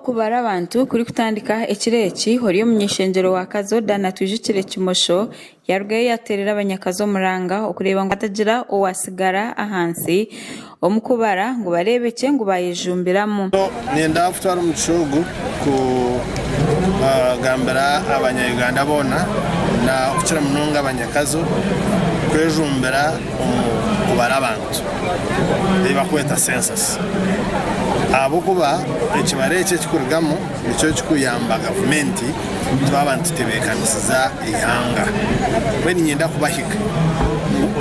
okubara abantu kuri kutandika ekireki horiyo munyeshengero wa Kazo Dana twijukire kimosho yarugaye yaterera abanyakazo muranga okureba ngo atagira owasigara ahansi omukubara ngo barebeke ngo bayijumbiramo nenda futwara umucogo ku gambara abanyayuganda bona na kucira munonga abanyakazo kwejumbira kubara abantu biba kweta census abo kuba ekibare cyo kikurigamo nicyo kikuyamba government twabantu tebekanisiza ihanga weni nyenda kubahika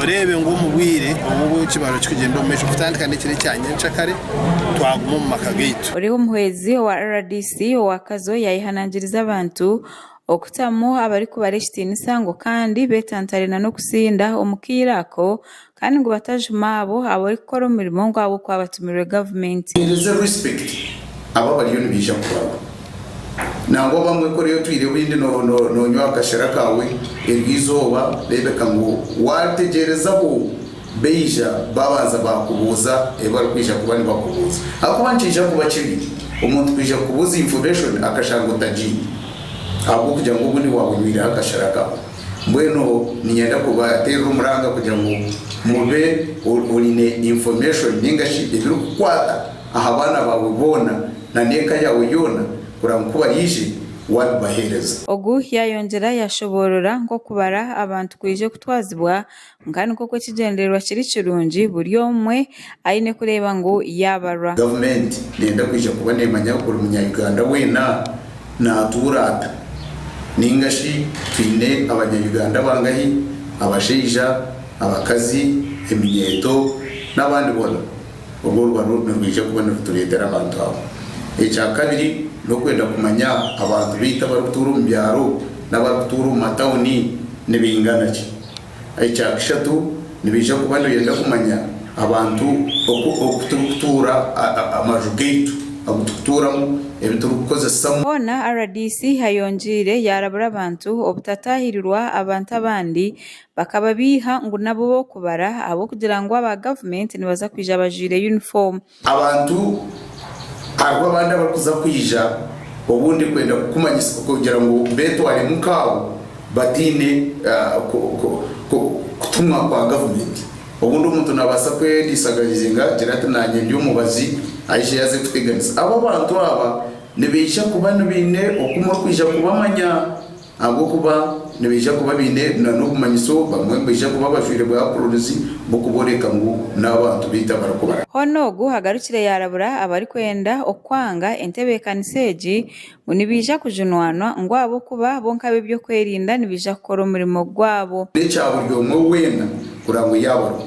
urebe ngo mubwire ubu kibaro kigenda umesho kutandika n'ikiri cyanye ncakare twaguma mu makagito uriho umuhezi wa RDC wa Kazo yayihanangiriza abantu okutamo abari kubareshitini sango kandi betantarena no kusinda omukirako kandi ngo batajumabo abari gukora umurimo ngwabo kwabatumire government. There is a respect aba bari yo bisha kwabo nango bamwe ko rero twire bindi no nywa kashara kawe erwizoba rebeka ngo wategereza bo beija babanza bakubuza ebari kwisha kubani bakubuza akubancisha kubakiri umuntu kwisha kubuza information akashanga utaji abo kugira ngo ubundi wabunywira akashara kawe mbweno ninyenda kuba terura umuranga kugira ngo mube urine information ningashi ibiri kukwata ahabana babubona na neka yawe yona kuramkuba yije wabahereza ogu yayongera yashoborora ngo kubara abantu kwije kutwazibwa ngani koko kigenderwa kiri kirungi buri omwe ayine kureba ngo yabarwa government nenda kwije kubane manyakuru munyayuganda wena na turata ningashi twine abanyayuganda bangahi abasheija abakazi eminyeto nabandi bona ubwo rwaro rwije kubana turetera abantu abo echa kabiri no kwenda kumanya abantu bita barutura umbyaro n'abarutura matawuni nibingana ki echa kishatu nibije kubana yenda kumanya abantu okutura amajugeito agututuramo ebiturukoze samu ona RDC hayonjire yarabura abantu obutatahirirwa abantu abandi bakaba biha ngo nabo bo kubara abo kugira ngo aba government nibaza kwija abajire uniform abantu arwa banda bakuza kwija ubundi kwenda kumanyisa kugira ngo beto ari mukawo batine kutumwa kwa government ubundi umuntu nabasa kwedisagarizinga girate nanye ndi umubazi aje yaze kwiganisa abo bantu aba nibisha kuba nibine okuma kwija kubamanya abo kuba nibisha kuba bine no kumanyiso bamwe bisha kuba bashwire bwa polisi bukuboreka ngo n'abantu bita barakubara hono guhagarukire yarabura abari kwenda okwanga entebekaniseji munibija kujunwana ngo abo kuba bonka byo kwerinda nibija gukora umurimo gwabo n'icyaburyo mu wenda kurango yabaro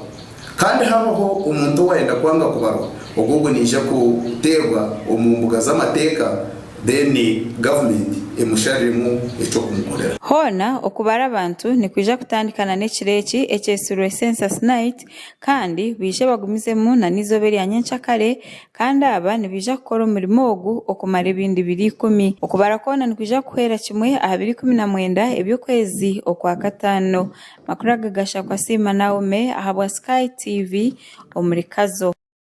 kandi habaho umuntu wenda kwanga kubaro ubwo nisha kuterwa umumbuga z'amateka then government emusharimo eco kumukorera hona okubara abantu ni kwija kutandikana n'ekireki ekyesirwe census night kandi bije bagumizemu na nizoberi ya nyencakare kandi aba nibija gukora umurimo ogu okumara ibindi 10 okubara kona ni kwija kuhera kimwe aha 2019 ebyokwezi okwa katano makuru agagasha kwa Sima Naume ahabwa Sky TV omuri Kazo.